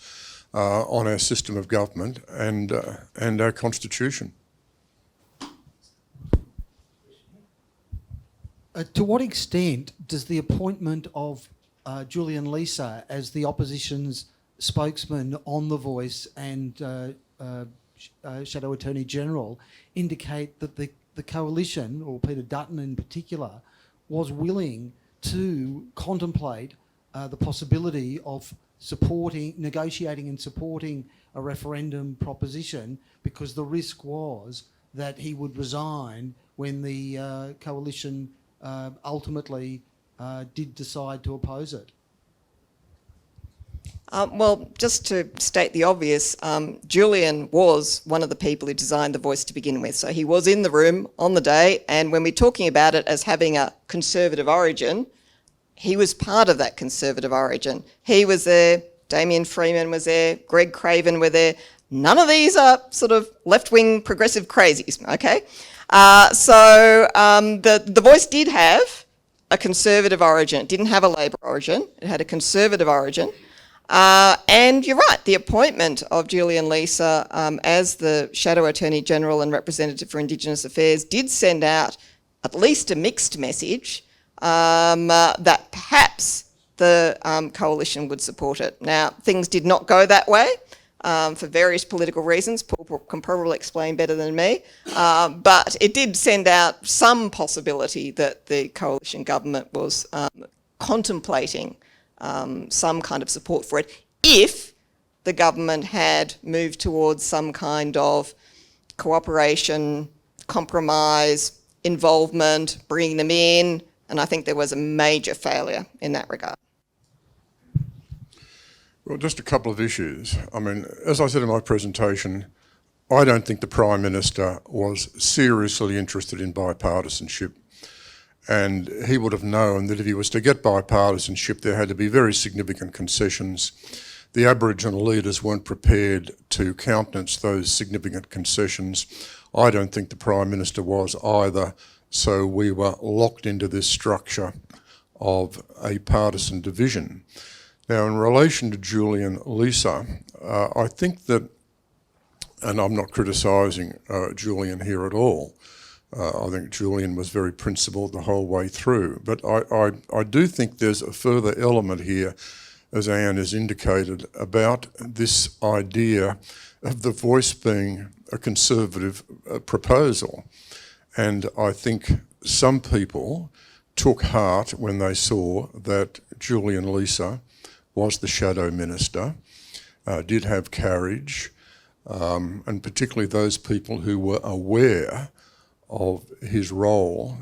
on our system of government and our constitution. To what extent does the appointment of Julian Leeser as the opposition's spokesman on The Voice and Shadow Attorney General indicate that the coalition, or Peter Dutton in particular, was willing to contemplate the possibility of negotiating and supporting a referendum proposition, because the risk was that he would resign when the coalition ultimately did decide to oppose it? Well, just to state the obvious, Julian was one of the people who designed The Voice to begin with. So he was in the room on the day, and when we're talking about it as having a conservative origin, he was part of that conservative origin. He was there, Damien Freeman was there, Greg Craven were there. None of these are sort of left-wing progressive crazies, okay? The Voice did have a conservative origin. It didn't have a Labor origin. It had a conservative origin. And you're right, the appointment of Julian Leeser as the Shadow Attorney General and Representative for Indigenous Affairs did send out at least a mixed message that perhaps the coalition would support it. Now, things did not go that way for various political reasons. Paul can probably explain better than me. But it did send out some possibility that the coalition government was contemplating some kind of support for it if the government had moved towards some kind of cooperation, compromise, involvement, bringing them in, and I think there was a major failure in that regard. Well, just a couple of issues. I mean, as I said in my presentation, I don't think the Prime Minister was seriously interested in bipartisanship. And he would have known that if he was to get bipartisanship, there had to be very significant concessions. The Aboriginal leaders weren't prepared to countenance those significant concessions. I don't think the Prime Minister was either. So we were locked into this structure of a partisan division. Now, in relation to Julian Leeser, I think that, and I'm not criticising Julian here at all, I think Julian was very principled the whole way through. But I do think there's a further element here, as Anne has indicated, about this idea of The Voice being a conservative proposal. And I think some people took heart when they saw that Julian Leeser was the shadow minister, did have carriage, and particularly those people who were aware of his role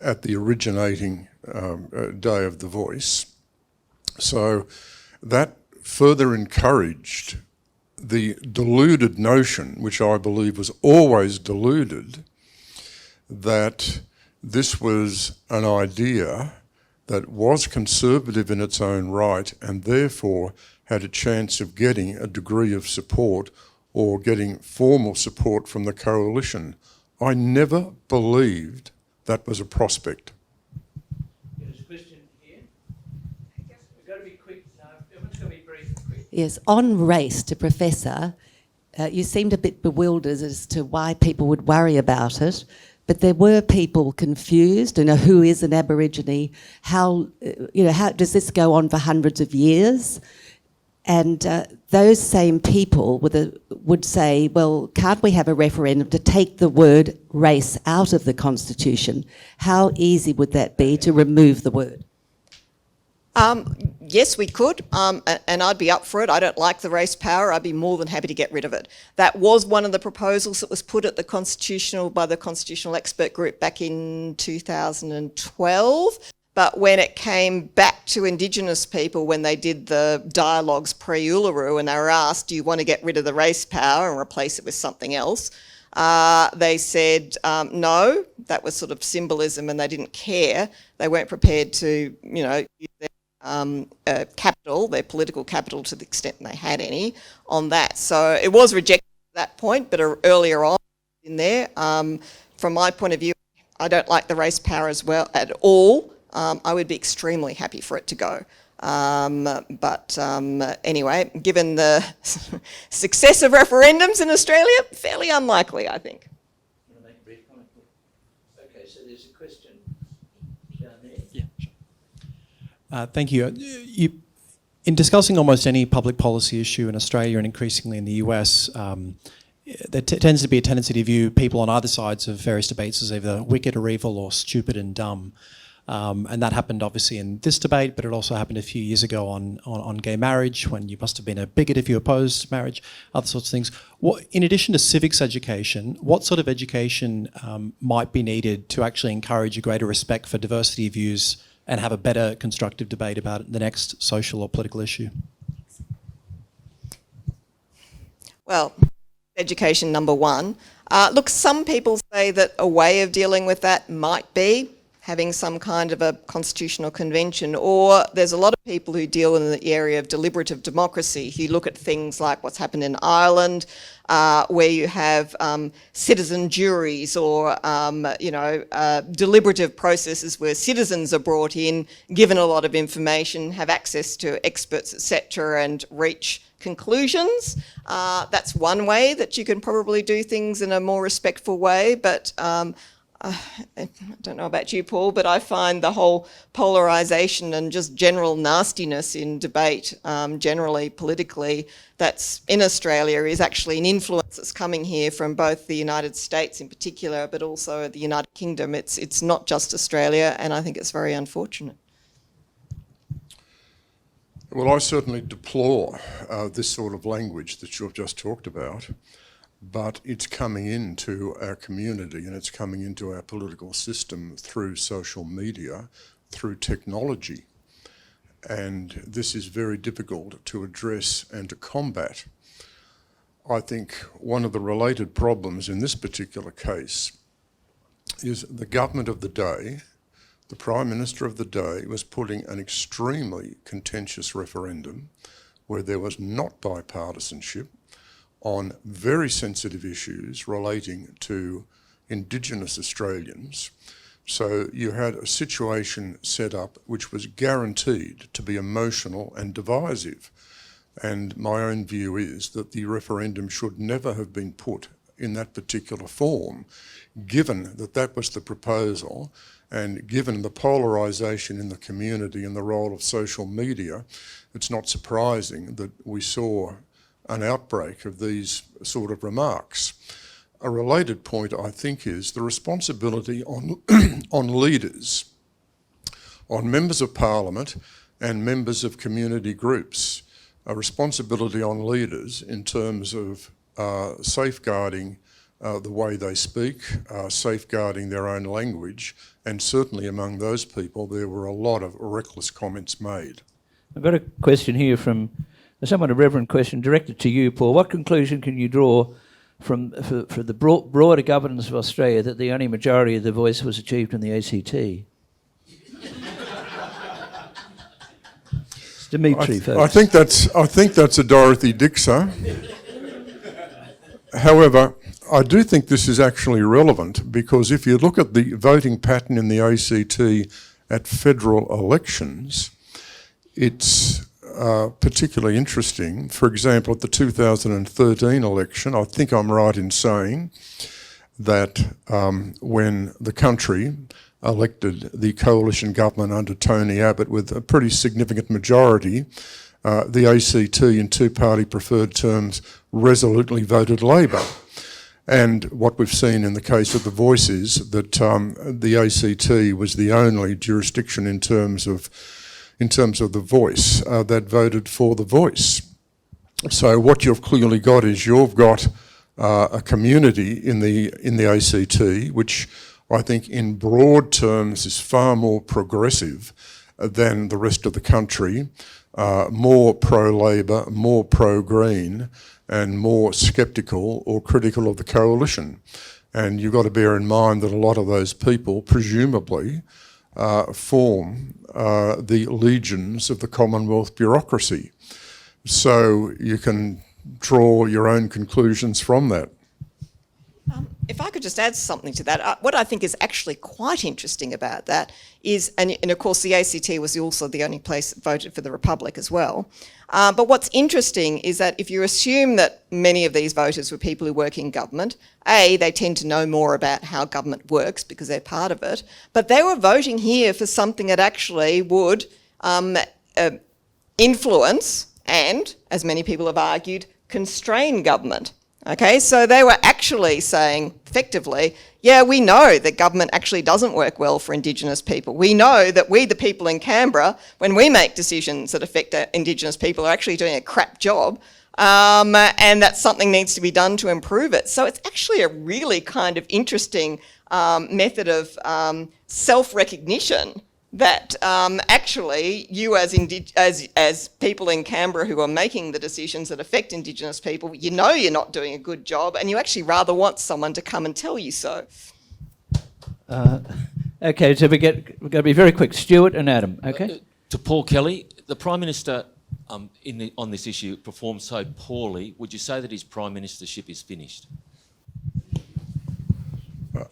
at the originating day of The Voice. So that further encouraged the deluded notion, which I believe was always deluded, that this was an idea that was conservative in its own right and therefore had a chance of getting a degree of support or getting formal support from the coalition. I never believed that was a prospect. There's a question here. We've got to be quick. No, everyone's got to be brief and quick. Yes, on race to Professor, you seemed a bit bewildered as to why people would worry about it, but there were people confused, who is an Aborigine, how does this go on for hundreds of years? And those same people would say, well, can't we have a referendum to take the word race out of the Constitution? How easy would that be to remove the word? Yes, we could, and I'd be up for it. I don't like the race power. I'd be more than happy to get rid of it. That was one of the proposals that was put at by the Constitutional Expert Group back in 2012. But when it came back to Indigenous people, when they did the dialogues pre-Uluru and they were asked, do you want to get rid of the race power and replace it with something else? They said no, that was sort of symbolism and they didn't care. They weren't prepared to, use their capital, their political capital to the extent they had any on that. So it was rejected at that point, but earlier on in there, from my point of view, I don't like the race power as well at all. I would be extremely happy for it to go. Anyway, given the success of referendums in Australia, fairly unlikely, I think. Want to make a brief comment? Okay, so there's a question Thank you. In discussing almost any public policy issue in Australia and increasingly in the US, there tends to be a tendency to view people on either sides of various debates as either wicked or evil or stupid and dumb. And that happened obviously in this debate, but it also happened a few years ago on gay marriage, when you must have been a bigot if you opposed marriage, other sorts of things. In addition to civics education, what sort of education might be needed to actually encourage a greater respect for diversity of views and have a better constructive debate about the next social or political issue? Well, education number one. Look, some people say that a way of dealing with that might be having some kind of a constitutional convention, or there's a lot of people who deal in the area of deliberative democracy who look at things like what's happened in Ireland, where you have citizen juries or deliberative processes where citizens are brought in, given a lot of information, have access to experts, etc., and reach conclusions. That's one way that you can probably do things in a more respectful way, but I don't know about you, Paul, but I find the whole polarisation and just general nastiness in debate, generally politically, that's in Australia is actually an influence that's coming here from both the United States in particular, but also the United Kingdom. It's not just Australia, and I think it's very unfortunate. Well, I certainly deplore this sort of language that you've just talked about. But it's coming into our community and it's coming into our political system through social media, through technology. And this is very difficult to address and to combat. I think one of the related problems in this particular case is the government of the day, the Prime Minister of the day, was putting an extremely contentious referendum where there was not bipartisanship on very sensitive issues relating to Indigenous Australians. So you had a situation set up which was guaranteed to be emotional and divisive. And my own view is that the referendum should never have been put in that particular form, given that that was the proposal and given the polarisation in the community and the role of social media. It's not surprising that we saw an outbreak of these sort of remarks. A related point, I think, is the responsibility on, on leaders, on members of parliament and members of community groups, a responsibility on leaders in terms of safeguarding the way they speak, safeguarding their own language, and certainly among those people there were a lot of reckless comments made. I've got a question here from somewhat a reverent question directed to you, Paul. What conclusion can you draw from for the broader governance of Australia that the only majority of the voice was achieved in the ACT? It's Dimitri first. I think that's a Dorothy Dixer. However, I do think this is actually relevant because if you look at the voting pattern in the ACT at federal elections, it's particularly interesting. For example, at the 2013 election, I think I'm right in saying that when the country elected the coalition government under Tony Abbott with a pretty significant majority, the ACT in two-party preferred terms resolutely voted Labor. And what we've seen in the case of the Voice is that the ACT was the only jurisdiction in terms of the Voice that voted for the Voice. So what you've clearly got is you've got a community in the ACT which I think in broad terms is far more progressive than the rest of the country, more pro-Labor, more pro-Green and more sceptical or critical of the coalition. And you've got to bear in mind that a lot of those people presumably form the legions of the Commonwealth bureaucracy. So you can draw your own conclusions from that. If I could just add something to that, what I think is actually quite interesting about that is, and of course the ACT was also the only place that voted for the Republic as well, but what's interesting is that if you assume that many of these voters were people who work in government, A, they tend to know more about how government works because they're part of it, but they were voting here for something that actually would influence and, as many people have argued, constrain government. Okay, so they were actually saying, effectively, yeah, we know that government actually doesn't work well for Indigenous people. We know that we, the people in Canberra, when we make decisions that affect Indigenous people, are actually doing a crap job, and that something needs to be done to improve it. So it's actually a really kind of interesting method of self-recognition that actually you as people in Canberra who are making the decisions that affect Indigenous people, you know you're not doing a good job, and you actually rather want someone to come and tell you so. Okay, so we're going to be very quick. Stuart and Adam, okay? To Paul Kelly, the Prime Minister on this issue performed so poorly. Would you say that his Prime Ministership is finished?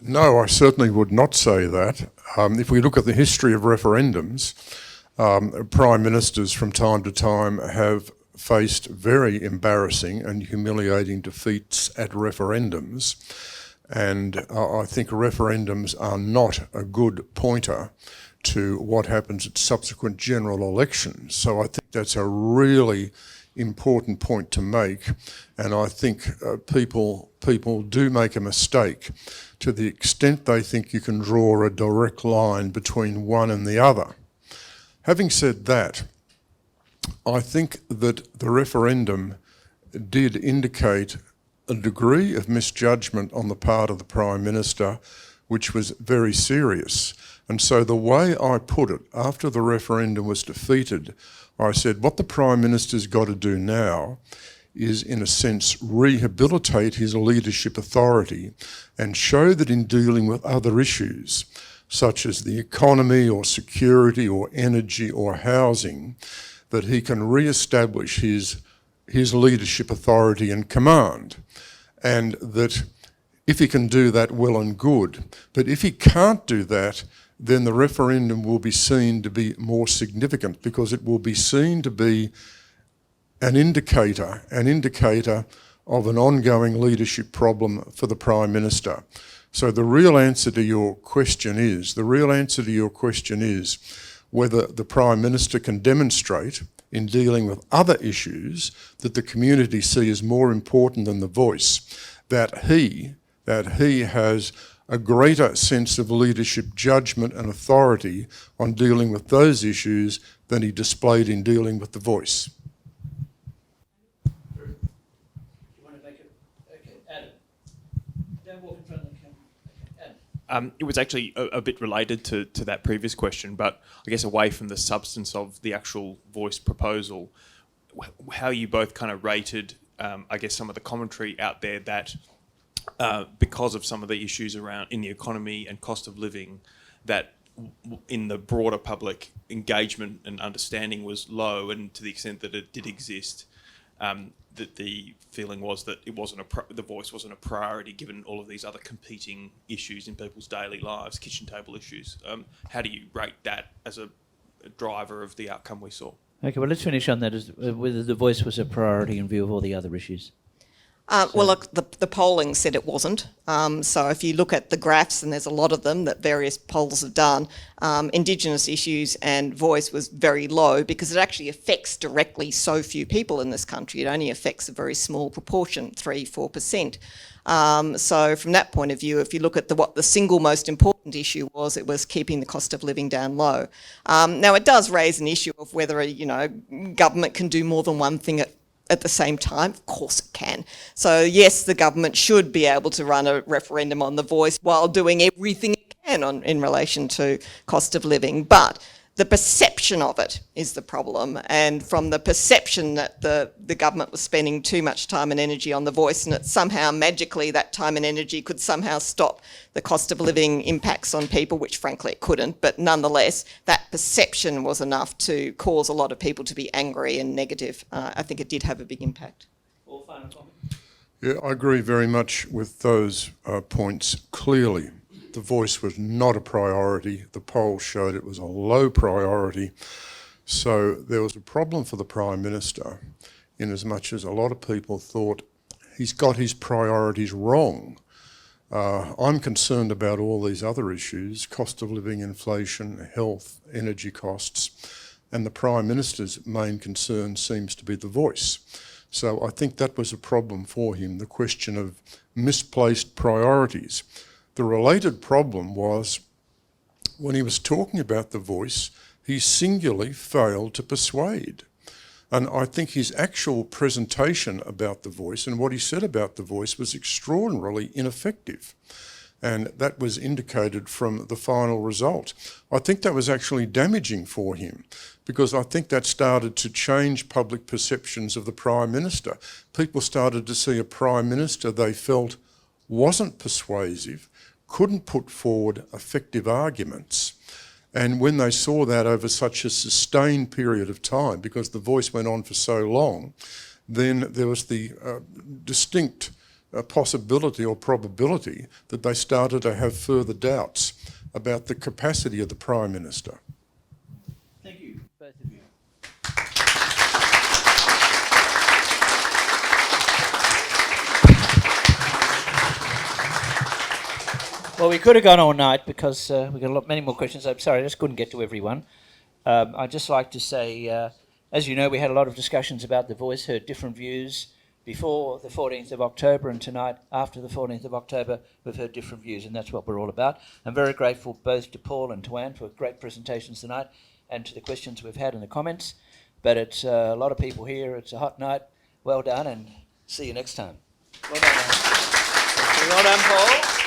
No, I certainly would not say that. If we look at the history of referendums, Prime Ministers from time to time have faced very embarrassing and humiliating defeats at referendums. And I think referendums are not a good pointer to what happens at subsequent general elections. So I think that's a really important point to make. And I think people do make a mistake to the extent they think you can draw a direct line between one and the other. Having said that, I think that the referendum did indicate a degree of misjudgment on the part of the Prime Minister, which was very serious. And so the way I put it, after the referendum was defeated, I said, what the Prime Minister's got to do now is, in a sense, rehabilitate his leadership authority and show that in dealing with other issues, such as the economy or security or energy or housing, that he can re-establish his leadership authority and command. And that if he can do that, well and good. But if he can't do that, then the referendum will be seen to be more significant, because it will be seen to be an indicator of an ongoing leadership problem for the Prime Minister. So the real answer to your question is whether the Prime Minister can demonstrate in dealing with other issues that the community see as more important than the voice, that he has a greater sense of leadership judgment and authority on dealing with those issues than he displayed in dealing with the voice. It was actually a bit related to that previous question, but I guess away from the substance of the actual voice proposal, how you both kind of rated, I guess, some of the commentary out there that because of some of the issues around in the economy and cost of living, that in the broader public engagement and understanding was low, and to the extent that it did exist, that the feeling was that it wasn't the voice wasn't a priority given all of these other competing issues in people's daily lives, kitchen table issues. How do you rate that as a driver of the outcome we saw? Okay, well, let's finish on that, whether the voice was a priority in view of all the other issues. Well, look, the polling said it wasn't. So if you look at the graphs, and there's a lot of them that various polls have done, Indigenous issues and voice was very low, because it actually affects directly so few people in this country. It only affects a very small proportion, 3-4%. So from that point of view, if you look at what the single most important issue was, it was keeping the cost of living down low. Now, it does raise an issue of whether, government can do more than one thing at the same time. Of course it can. So yes, the government should be able to run a referendum on the voice while doing everything it can in relation to cost of living. But the perception of it is the problem. And from the perception that the government was spending too much time and energy on the voice, and that somehow magically that time and energy could somehow stop the cost of living impacts on people, which frankly it couldn't, but nonetheless, that perception was enough to cause a lot of people to be angry and negative. I think it did have a big impact. All final comment? Yeah, I agree very much with those points. Clearly, the voice was not a priority. The poll showed it was a low priority. So there was a problem for the Prime Minister, in as much as a lot of people thought he's got his priorities wrong. I'm concerned about all these other issues: cost of living, inflation, health, energy costs. and the Prime Minister's main concern seems to be the voice. So I think that was a problem for him, the question of misplaced priorities. The related problem was when he was talking about the voice, he singularly failed to persuade. And I think his actual presentation about the voice and what he said about the voice was extraordinarily ineffective. And that was indicated from the final result. I think that was actually damaging for him because I think that started to change public perceptions of the Prime Minister. People started to see a Prime Minister they felt wasn't persuasive, couldn't put forward effective arguments. And when they saw that over such a sustained period of time, because the voice went on for so long, then there was the distinct possibility or probability that they started to have further doubts about the capacity of the Prime Minister. Thank you, both of you. Well, we could have gone all night because we got many more questions. I'm sorry, I just couldn't get to everyone. I'd just like to say, as you know, we had a lot of discussions about the voice, heard different views. Before the 14th of October and tonight, after the 14th of October, we've heard different views, and that's what we're all about. I'm very grateful both to Paul and to Anne for great presentations tonight and to the questions we've had and the comments. But it's a lot of people here. It's a hot night. Well done, and see you next time. Well done, Anne. Well done, Paul.